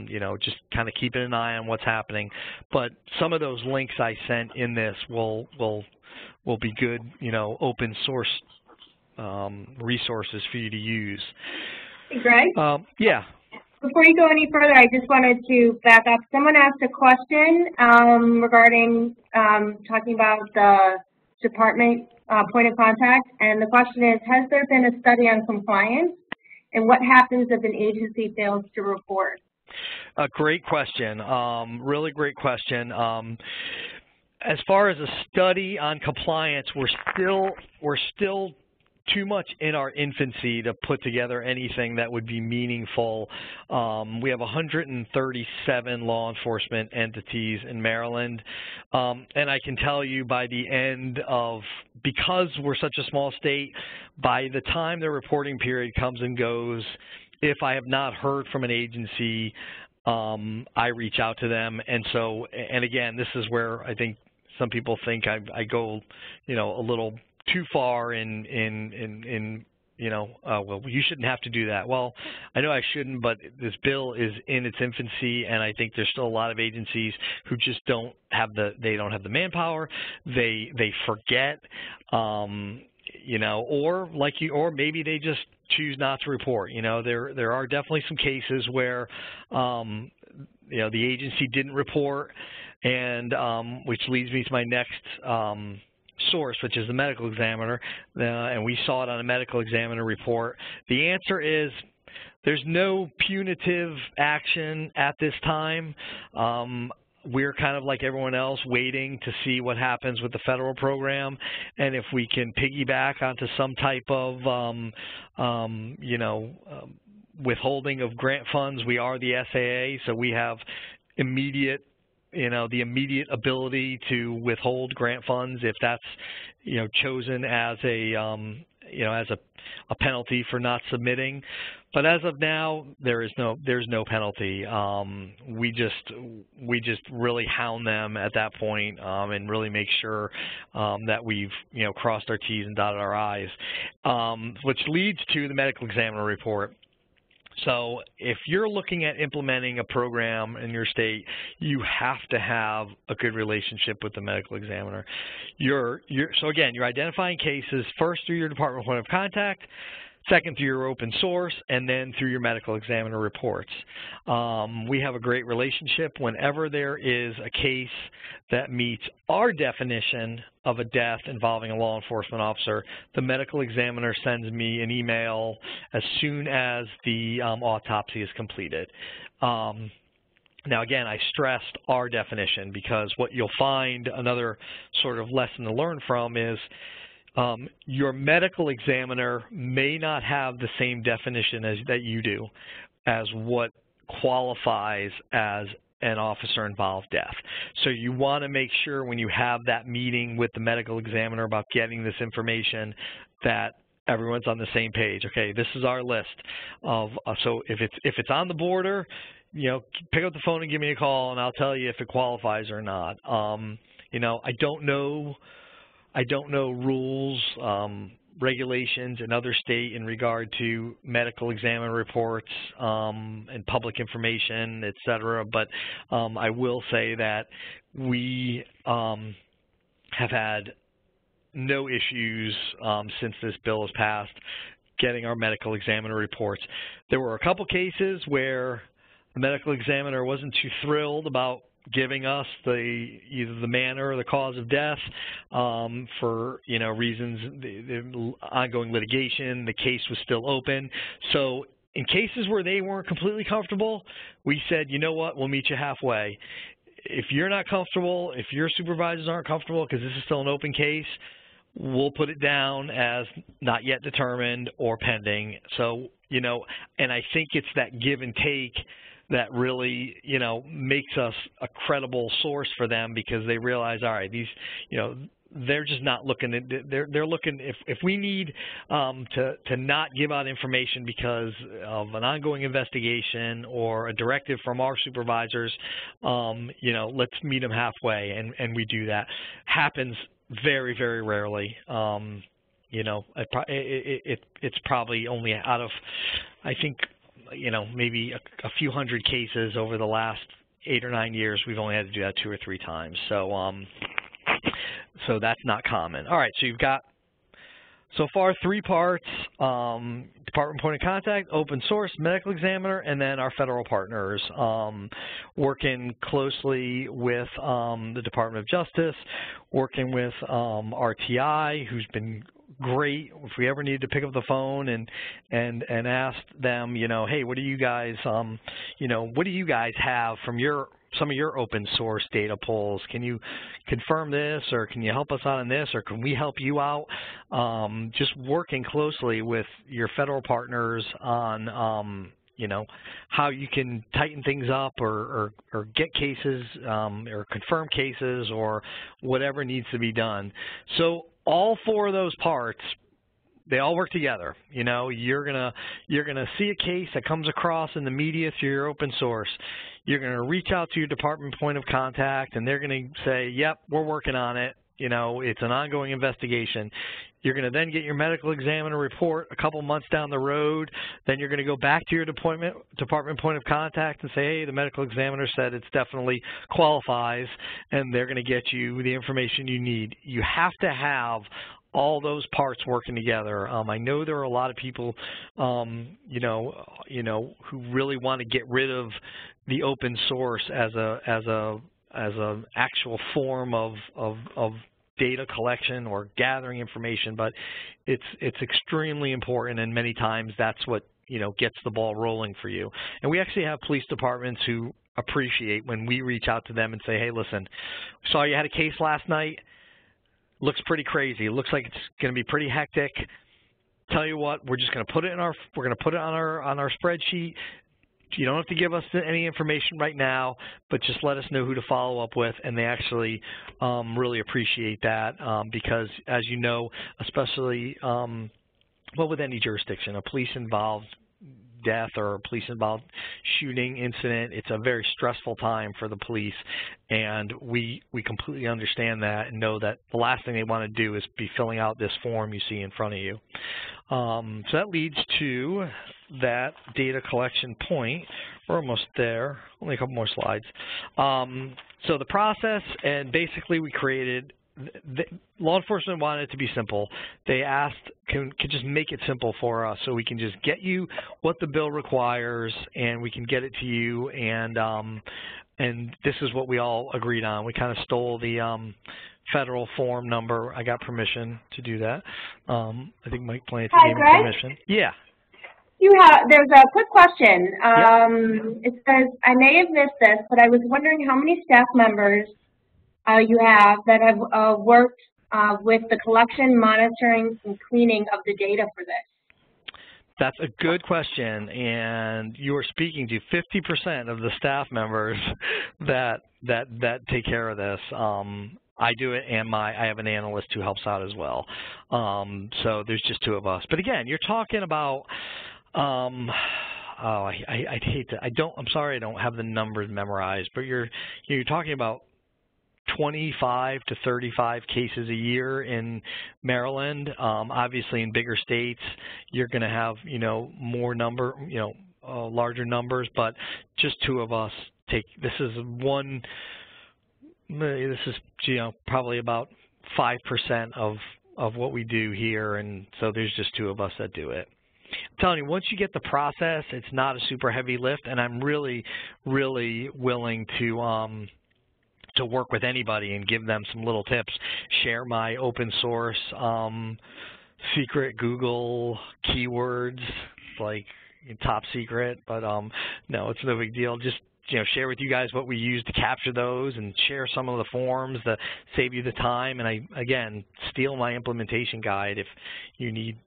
[SPEAKER 2] you know, just kind of keeping an eye on what's happening. But some of those links I sent in this will be good, you know, open source resources for you to use.
[SPEAKER 1] Hey, Greg?
[SPEAKER 2] Yeah.
[SPEAKER 1] Before you go any further, I just wanted to back up. Someone asked a question regarding talking about the department point of contact, and the question is, has there been a study on compliance, and what happens if an agency fails to report?
[SPEAKER 2] A great question, really great question. As far as a study on compliance, we're still too much in our infancy to put together anything that would be meaningful. We have 137 law enforcement entities in Maryland, and I can tell you by the end of, because we're such a small state, by the time the reporting period comes and goes, if I have not heard from an agency, I reach out to them. And so, and again, this is where I think some people think I go, you know, a little too far in you know, well, you shouldn't have to do that. Well, I know I shouldn't, but this bill is in its infancy, and I think there's still a lot of agencies who just don't have the manpower. They forget, you know, or maybe they just choose not to report. You know, there are definitely some cases where you know, the agency didn't report, and which leads me to my next source, which is the medical examiner, and we saw it on a medical examiner report. The answer is there's no punitive action at this time. We're kind of like everyone else, waiting to see what happens with the federal program, and if we can piggyback onto some type of you know, withholding of grant funds. We are the SAA, so we have immediate, you know, the immediate ability to withhold grant funds if that's, you know, chosen as a, you know, as a penalty for not submitting. But as of now, there's no penalty. We just really hound them at that point, and really make sure that we've, you know, crossed our T's and dotted our I's, which leads to the medical examiner report. So if you're looking at implementing a program in your state, you have to have a good relationship with the medical examiner. So again, you're identifying cases first through your department point of contact, second through your open source, and then through your medical examiner reports. We have a great relationship. Whenever there is a case that meets our definition of a death involving a law enforcement officer, the medical examiner sends me an email as soon as the autopsy is completed. Now, again, I stressed our definition because what you'll find, another sort of lesson to learn from is your medical examiner may not have the same definition that you do as what qualifies as an officer-involved death. So you want to make sure when you have that meeting with the medical examiner about getting this information that everyone's on the same page. Okay, this is our list of, so if it's on the border, you know, pick up the phone and give me a call, and I'll tell you if it qualifies or not. You know, I don't know rules, regulations in other state in regard to medical examiner reports and public information, et cetera, but I will say that we have had no issues since this bill has passed getting our medical examiner reports. There were a couple cases where the medical examiner wasn't too thrilled about giving us either the manner or the cause of death for, you know, reasons, the ongoing litigation, the case was still open. So in cases where they weren't completely comfortable, we said, you know what, we'll meet you halfway. If you're not comfortable, if your supervisors aren't comfortable because this is still an open case, we'll put it down as not yet determined or pending. So, you know, and I think it's that give and take that really, you know, makes us a credible source for them, because they realize, all right, these, you know, they're just not looking at, they're looking, if we need to not give out information because of an ongoing investigation or a directive from our supervisors, you know, let's meet them halfway, and we do that. Happens very, very rarely. You know, it's probably only out of, I think, you know, maybe a few hundred cases over the last 8 or 9 years, we've only had to do that 2 or 3 times. So, so that's not common. All right, so you've got so far 3 parts: department point of contact, open source, medical examiner, and then our federal partners, working closely with the Department of Justice, working with RTI, who's been great. If we ever need to pick up the phone and ask them, you know, hey, what do you guys, you know, what do you guys have from some of your open source data pulls? Can you confirm this, or can you help us out on this, or can we help you out? Just working closely with your federal partners on, you know, how you can tighten things up or get cases or confirm cases or whatever needs to be done. So all 4 of those parts, they all work together. You know, you're gonna see a case that comes across in the media through your open source. You're gonna reach out to your department point of contact, and they're gonna say, "Yep, we're working on it. You know, it's an ongoing investigation." You're going to then get your medical examiner report a couple months down the road. Then you're going to go back to your department point of contact and say, hey, the medical examiner said it's definitely qualifies, and they're going to get you the information you need. You have to have all those parts working together. I know there are a lot of people, you know, who really want to get rid of the open source as an actual form of data collection or gathering information, but it's extremely important, and many times that's what, you know, gets the ball rolling for you. And we actually have police departments who appreciate when we reach out to them and say, hey, listen, saw you had a case last night, looks pretty crazy, looks like it's going to be pretty hectic. Tell you what, we're just going to put it on our spreadsheet. You don't have to give us any information right now, but just let us know who to follow up with, and they actually really appreciate that because, as you know, especially well, with any jurisdiction, a police-involved death or a police-involved shooting incident, it's a very stressful time for the police, and we completely understand that and know that the last thing they want to do is be filling out this form you see in front of you. So that leads to that data collection point. We're almost there, only a couple more slides. So the process, and basically we created, law enforcement wanted it to be simple. They asked, can just make it simple for us so we can just get you what the bill requires and we can get it to you, and this is what we all agreed on. We kind of stole the federal form number. I got permission to do that. I think Mike Planty gave me permission. Yeah.
[SPEAKER 1] There's a quick question.
[SPEAKER 2] Yep.
[SPEAKER 1] It says, I may have missed this, but I was wondering how many staff members you have that have worked with the collection, monitoring, and cleaning of the data for this.
[SPEAKER 2] That's a good question, and you are speaking to 50% of the staff members that take care of this. I do it, and I have an analyst who helps out as well. So there's just two of us. But again, you're talking about. I'd hate to. I'm sorry, I don't have the numbers memorized. But you're talking about 25 to 35 cases a year in Maryland. Obviously, in bigger states, you're going to have more larger numbers. But just two of us take. This is probably about 5% of what we do here, and so there's just two of us that do it. I'm telling you, once you get the process, it's not a super heavy lift, and I'm really, really willing to work with anybody and give them some little tips. Share my open source secret Google keywords, like top secret, but no, it's no big deal. Just share with you guys what we use to capture those, and share some of the forms that save you the time. And again, steal my implementation guide if you need,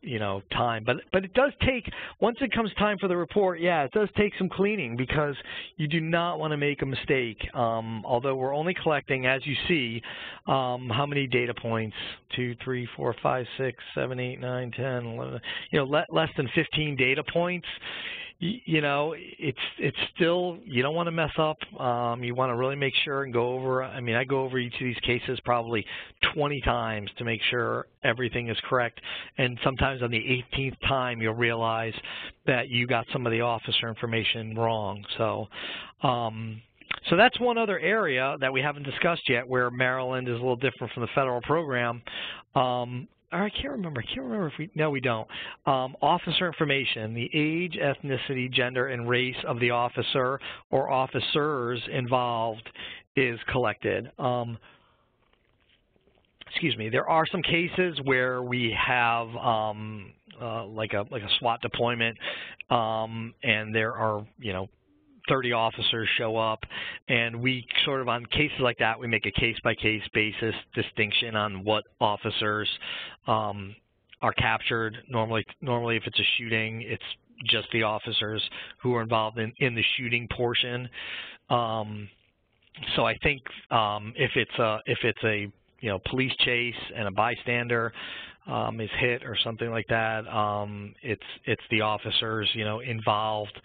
[SPEAKER 2] time. But it does take, once it comes time for the report, yeah, it does take some cleaning, because you do not want to make a mistake. Although we're only collecting, as you see, how many data points? 2, 3, 4, 5, 6, 7, 8, 9, 10, 11. Less than 15 data points. It's still, you don't want to mess up. You want to really make sure and go over. I mean, I go over each of these cases probably 20 times to make sure everything is correct. And sometimes on the 18th time, you'll realize that you got some of the officer information wrong. So that's one other area that we haven't discussed yet, where Maryland is a little different from the federal program. I can't remember if we don't. Officer information, the age, ethnicity, gender, and race of the officer or officers involved is collected. Excuse me. There are some cases where we have like a SWAT deployment, and there are 30 officers show up, and we sort of, on cases like that, we make a case-by-case basis distinction on what officers are captured. Normally, if it's a shooting, it's just the officers who are involved in the shooting portion. So I think if it's a police chase and a bystander is hit or something like that, it's the officers involved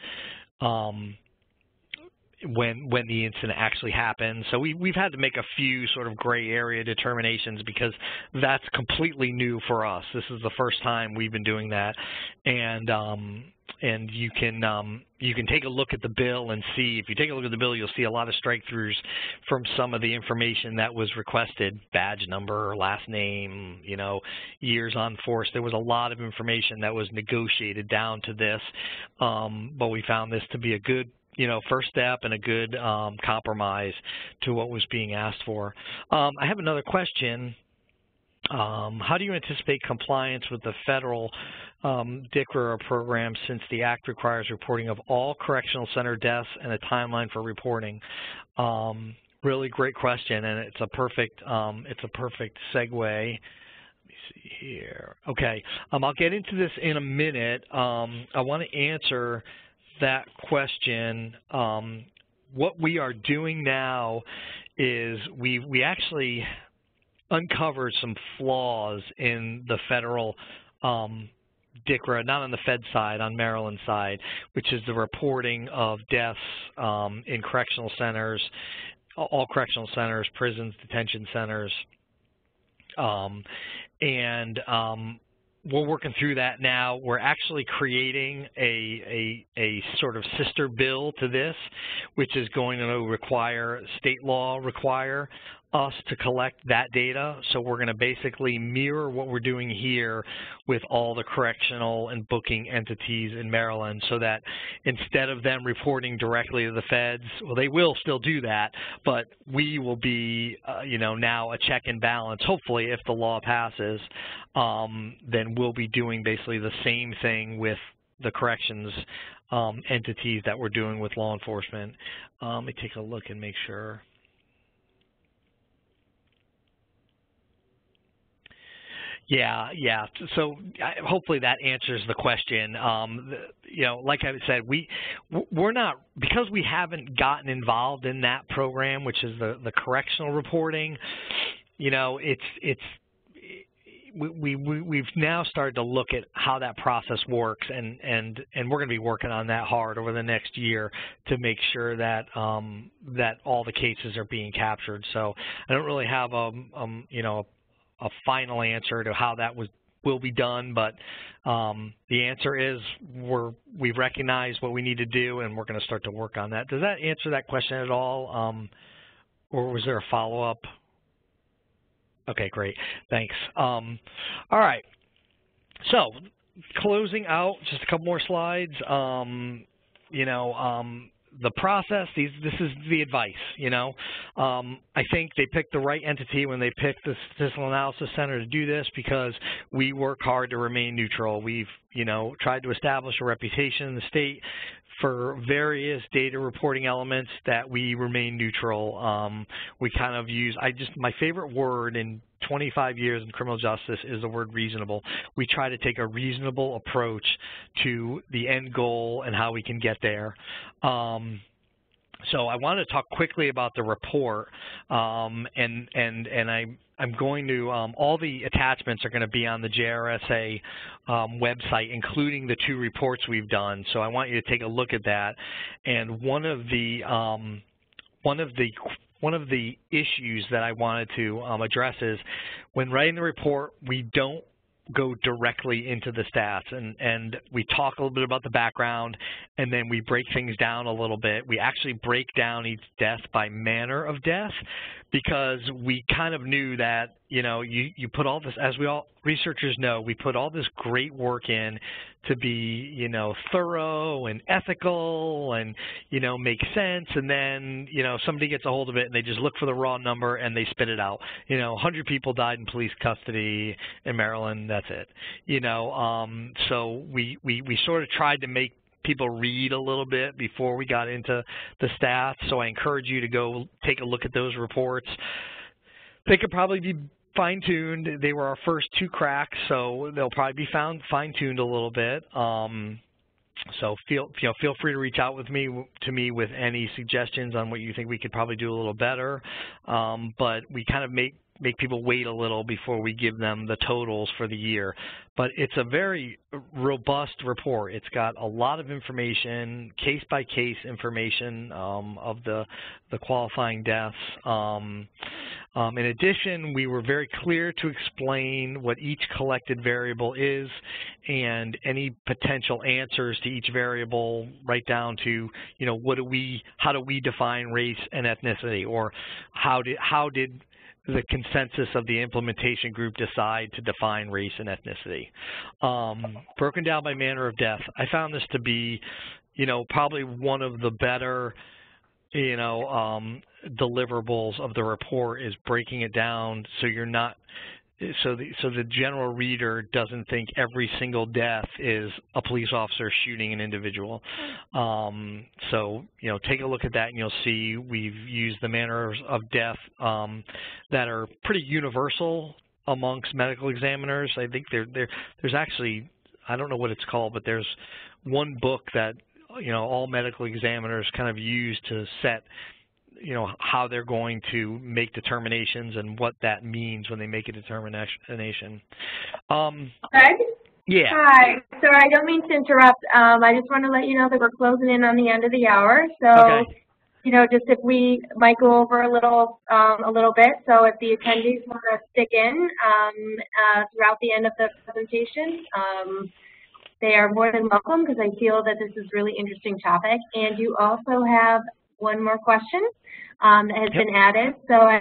[SPEAKER 2] when the incident actually happened. So we've had to make a few sort of gray area determinations, because that's completely new for us. This is the first time we've been doing that, and you can take a look at the bill and see. If you take a look at the bill, you'll see a lot of strike-throughs from some of the information that was requested: badge number, last name, years on force. There was a lot of information that was negotiated down to this, but we found this to be a good first step and a good compromise to what was being asked for. I have another question. How do you anticipate compliance with the federal DCRA program, since the Act requires reporting of all correctional center deaths and a timeline for reporting? Really great question, and it's a perfect segue. Let me see here. Okay, I'll get into this in a minute. I want to answer that question. What we are doing now is we actually uncovered some flaws in the federal DCRA, not on the Fed side, on Maryland side, which is the reporting of deaths in correctional centers, all correctional centers, prisons, detention centers, and we're working through that now. We're actually creating a sort of sister bill to this, which is going to require, state law require us to collect that data. So we're going to basically mirror what we're doing here with all the correctional and booking entities in Maryland, so that instead of them reporting directly to the feds, well, they will still do that, but we will be, now a check and balance. Hopefully, if the law passes, then we'll be doing basically the same thing with the corrections entities that we're doing with law enforcement. Let me take a look and make sure. Yeah. So hopefully that answers the question. You know, like I said, we're not, because we haven't gotten involved in that program, which is the correctional reporting. You know, we've now started to look at how that process works, and we're going to be working on that hard over the next year to make sure that that all the cases are being captured. So I don't really have you know, a final answer to how that will be done, but the answer is we've recognized what we need to do, and we're going to start to work on that. Does that answer that question at all, or was there a follow-up? Okay, great. Thanks. All right. So closing out, just a couple more slides. You know, the process, this is the advice, you know. I think they picked the right entity when they picked the Statistical Analysis Center to do this, because we work hard to remain neutral. We've, you know, tried to establish a reputation in the state for various data reporting elements that we remain neutral. We kind of use, my favorite word in 25 years in criminal justice is the word reasonable. We try to take a reasonable approach to the end goal and how we can get there. So I wanted to talk quickly about the report, and I'm going to, all the attachments are going to be on the JRSA website, including the 2 reports we've done. So I want you to take a look at that. And one of the issues that I wanted to address is, when writing the report, we don't go directly into the stats, and we talk a little bit about the background, and then we break things down a little bit. We actually break down each death by manner of death, because we kind of knew that, you know, you put all this, as we all researchers know, we put all this great work in to be, you know, thorough and ethical and, you know, make sense, and then, you know, somebody gets a hold of it and they just look for the raw number and they spit it out. You know, 100 people died in police custody in Maryland, that's it. You know, so we sort of tried to make people read a little bit before we got into the stats. So I encourage you to go take a look at those reports. They could probably be fine-tuned. They were our first 2 cracks, so they'll probably be fine-tuned a little bit. So feel free to reach out to me with any suggestions on what you think we could probably do a little better. But we kind of make people wait a little before we give them the totals for the year. But it's a very robust report. It's got a lot of information, case-by-case information of the qualifying deaths. In addition, we were very clear to explain what each collected variable is and any potential answers to each variable, right down to, you know, how do we define race and ethnicity, or how did the consensus of the implementation group decide to define race and ethnicity. Broken down by manner of death. I found this to be, you know, probably one of the better, you know, deliverables of the report, is breaking it down so you're not, so the general reader doesn't think every single death is a police officer shooting an individual. So, you know, take a look at that and you'll see we've used the manners of death that are pretty universal amongst medical examiners. I think there's actually, I don't know what it's called, but there's one book that, you know, all medical examiners kind of use to set, you know, how they're going to make determinations and what that means when they make a determination.
[SPEAKER 1] Greg?
[SPEAKER 2] Yeah.
[SPEAKER 1] Hi. Sorry, I don't mean to interrupt. I just want to let you know that we're closing in on the end of the hour. So,
[SPEAKER 2] okay.
[SPEAKER 1] You know, just if we might go over a little bit. So if the attendees want to stick in throughout the end of the presentation, they are more than welcome, because I feel that this is a really interesting topic. And you also have one more question that has been added. So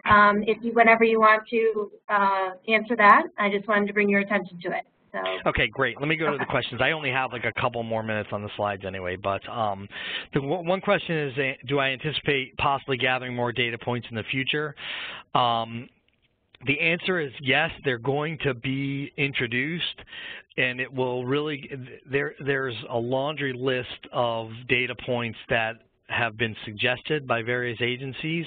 [SPEAKER 1] whenever you want to answer that, I just wanted to bring your attention to it. So.
[SPEAKER 2] Okay, great. Let me go to the questions. I only have like a couple more minutes on the slides anyway, but the one question is, do I anticipate possibly gathering more data points in the future? The answer is yes, they're going to be introduced, and it will really, there's a laundry list of data points that have been suggested by various agencies.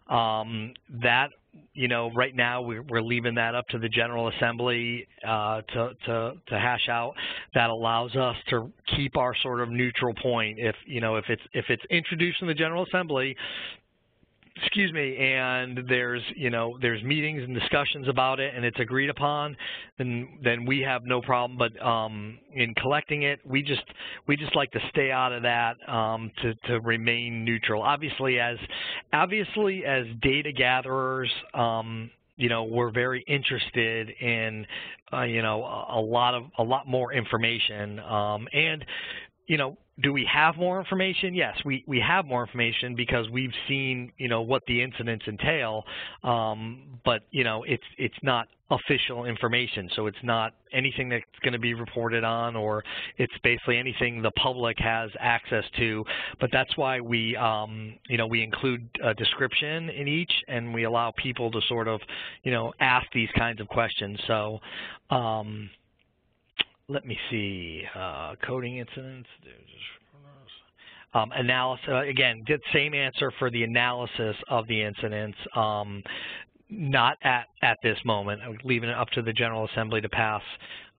[SPEAKER 2] That, you know, right now we're leaving that up to the General Assembly to hash out. That allows us to keep our sort of neutral point. If, you know, if it's introduced in the General Assembly, excuse me, and there's, you know, there's meetings and discussions about it, and it's agreed upon, then we have no problem. But in collecting it, we just like to stay out of that to remain neutral. Obviously, as data gatherers, you know, we're very interested in you know, a lot more information, and you know, do we have more information? Yes, we have more information because we've seen, you know, what the incidents entail, but, you know, it's not official information, so it's not anything that's going to be reported on, or it's basically anything the public has access to. But that's why we, you know, we include a description in each, and we allow people to sort of, you know, ask these kinds of questions. So, let me see, coding incidents, analysis, again, did same answer for the analysis of the incidents, not at this moment. I'm leaving it up to the General Assembly to pass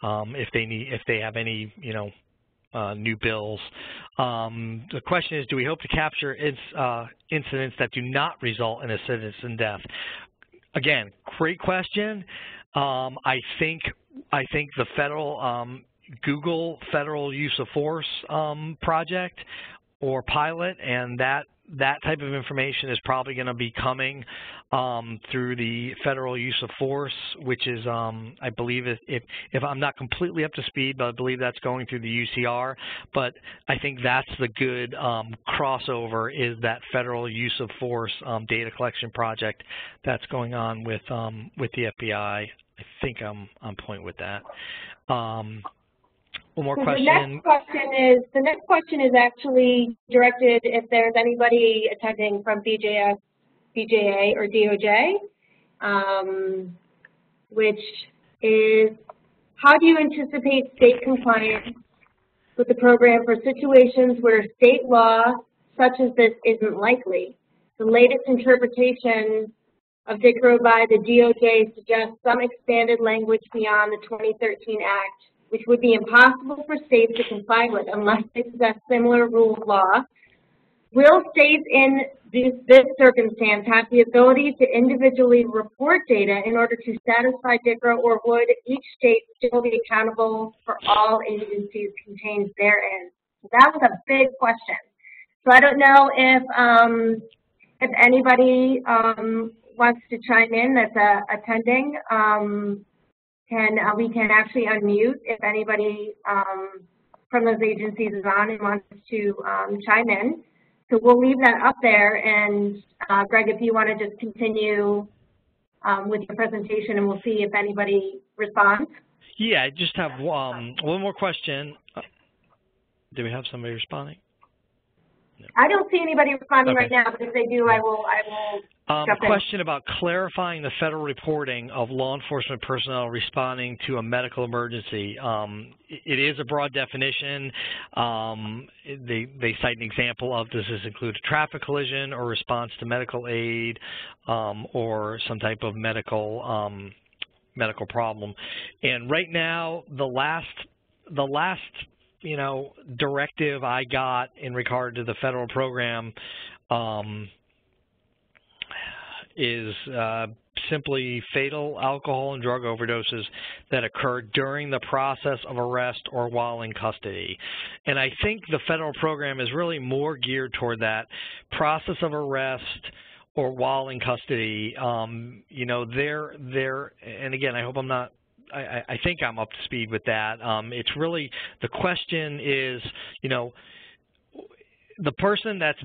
[SPEAKER 2] if they have any, you know, new bills. The question is, do we hope to capture incidents that do not result in a citizen death? Again, great question. I think the federal Google Federal Use of Force project or pilot, and that type of information is probably going to be coming through the Federal Use of Force, which is, I believe, if I'm not completely up to speed, but I believe that's going through the UCR. But I think that's the good crossover, is that Federal Use of Force data collection project that's going on with the FBI. I think I'm on point with that. One more question.
[SPEAKER 1] The next question is actually directed if there's anybody attending from BJA or DOJ, which is, how do you anticipate state compliance with the program for situations where state law such as this isn't likely? The latest interpretation of DICRA by the DOJ suggests some expanded language beyond the 2013 Act, which would be impossible for states to comply with unless they possess similar rule of law. Will states in this circumstance have the ability to individually report data in order to satisfy DICRA, or would each state still be accountable for all agencies contained therein? So that was a big question. So I don't know if anybody wants to chime in that's attending. We can actually unmute if anybody from those agencies is on and wants to chime in. So we'll leave that up there, and Greg, if you want to just continue with your presentation, and we'll see if anybody responds.
[SPEAKER 2] Yeah, I just have one more question. Do we have somebody responding? No.
[SPEAKER 1] I don't see anybody responding
[SPEAKER 2] Okay.
[SPEAKER 1] right now, but if they do, I will jump in.
[SPEAKER 2] Question about clarifying the federal reporting of law enforcement personnel responding to a medical emergency. It is a broad definition. They cite an example of, does this include a traffic collision or response to medical aid or some type of medical problem? And right now, the last you know, directive I got in regard to the federal program is simply fatal alcohol and drug overdoses that occur during the process of arrest or while in custody. And I think the federal program is really more geared toward that process of arrest or while in custody. You know, and again, I hope I'm not, I think I'm up to speed with that. It's really, the question is, you know, the person that's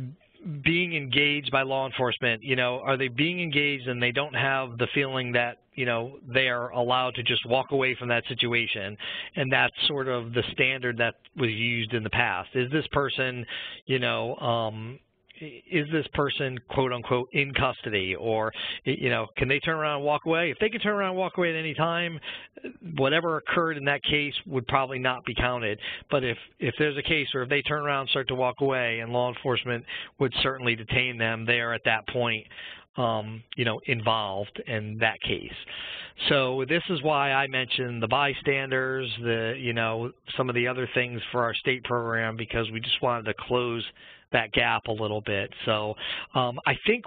[SPEAKER 2] being engaged by law enforcement, you know, are they being engaged and they don't have the feeling that, you know, they are allowed to just walk away from that situation? And that's sort of the standard that was used in the past. Is this person, you know, is this person, quote unquote, in custody, or, can they turn around and walk away? If they can turn around and walk away at any time, whatever occurred in that case would probably not be counted. But if there's a case where if they turn around and start to walk away, and law enforcement would certainly detain them, they are at that point, involved in that case. So this is why I mentioned the bystanders, some of the other things for our state program, because we just wanted to close that gap a little bit. So I think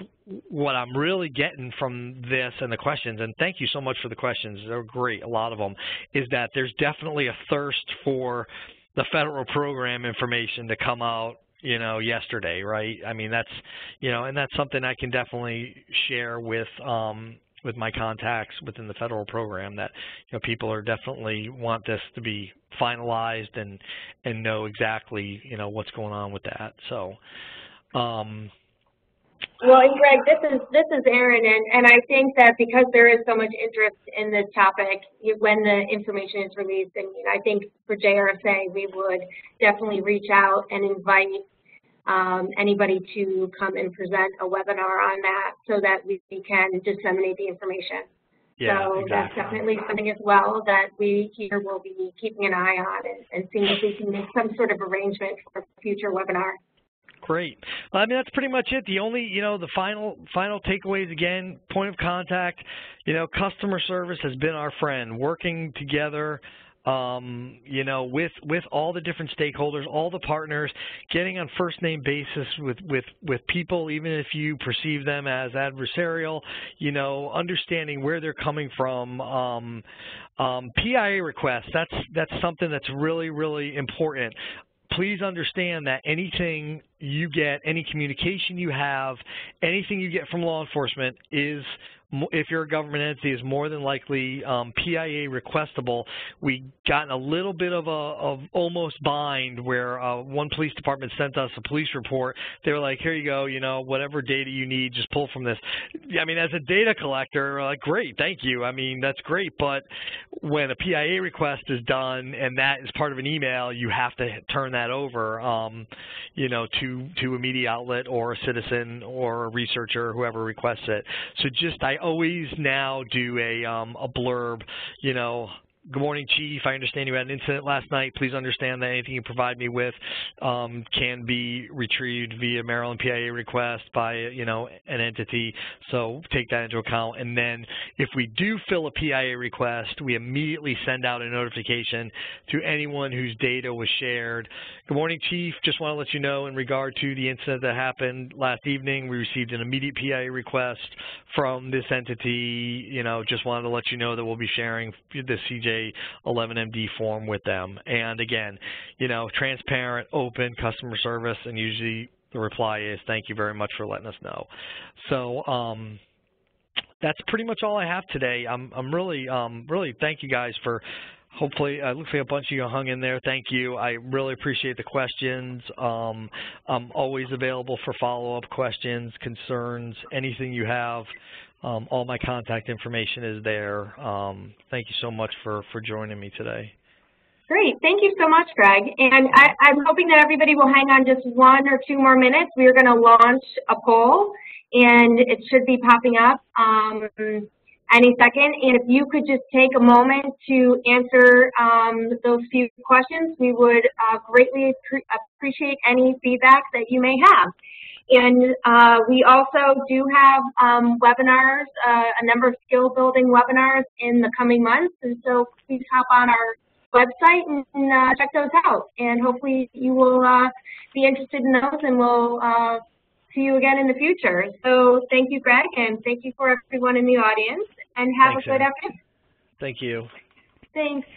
[SPEAKER 2] what I'm really getting from this and the questions, and thank you so much for the questions, they're great, a lot of them, is that there's definitely a thirst for the federal program information to come out yesterday, right? I mean, that's, and that's something I can definitely share with my contacts within the federal program, that, people are definitely want this to be finalized and know exactly, what's going on with that. So,
[SPEAKER 1] well, and Greg, this is Erin, and I think that because there is so much interest in this topic, when the information is released, and I think for JRSA, we would definitely reach out and invite anybody to come and present a webinar on that, so that we can disseminate the information.
[SPEAKER 2] Yeah,
[SPEAKER 1] so
[SPEAKER 2] exactly.
[SPEAKER 1] That's definitely something as well that we here will be keeping an eye on and seeing if we can make some sort of arrangement for a future webinar.
[SPEAKER 2] Great. Well, I mean, that's pretty much it. The only, the final takeaways, again, point of contact, customer service has been our friend, working together, with all the different stakeholders, all the partners, getting on first name basis with people, even if you perceive them as adversarial, understanding where they're coming from. PIA requests, that's something that's really, really important. Please understand that anything you get, any communication you have, anything you get from law enforcement is, if you're a government entity, is more than likely PIA requestable. We got in a little bit of almost bind where one police department sent us a police report. They were like, here you go, whatever data you need, just pull from this. I mean, as a data collector, we're like, great, thank you. I mean, that's great. But when a PIA request is done and that is part of an email, you have to turn that over, to a media outlet or a citizen or a researcher, whoever requests it. So I always now do a blurb, good morning, Chief. I understand you had an incident last night. Please understand that anything you provide me with can be retrieved via Maryland PIA request by, an entity. So take that into account. And then if we do fill a PIA request, we immediately send out a notification to anyone whose data was shared. Good morning, Chief. Just want to let you know, in regard to the incident that happened last evening, we received an immediate PIA request from this entity. Just wanted to let you know that we'll be sharing the CJ11MD form with them. And again, transparent, open customer service, and usually the reply is, thank you very much for letting us know. So that's pretty much all I have today. I'm really thank you guys for, hopefully, it looks like a bunch of you hung in there. Thank you. I really appreciate the questions. I'm always available for follow-up questions, concerns, anything you have. All my contact information is there. Thank you so much for joining me today.
[SPEAKER 1] Great. Thank you so much, Greg. And I'm hoping that everybody will hang on just 1 or 2 more minutes. We are going to launch a poll, and it should be popping up any second. And if you could just take a moment to answer those few questions, we would greatly appreciate any feedback that you may have. And we also do have webinars, a number of skill building webinars in the coming months. And so please hop on our website and check those out. And hopefully you will be interested in those, and we'll see you again in the future. So thank you, Greg, and thank you for everyone in the audience. And have a good afternoon.
[SPEAKER 2] Thank you.
[SPEAKER 1] Thanks.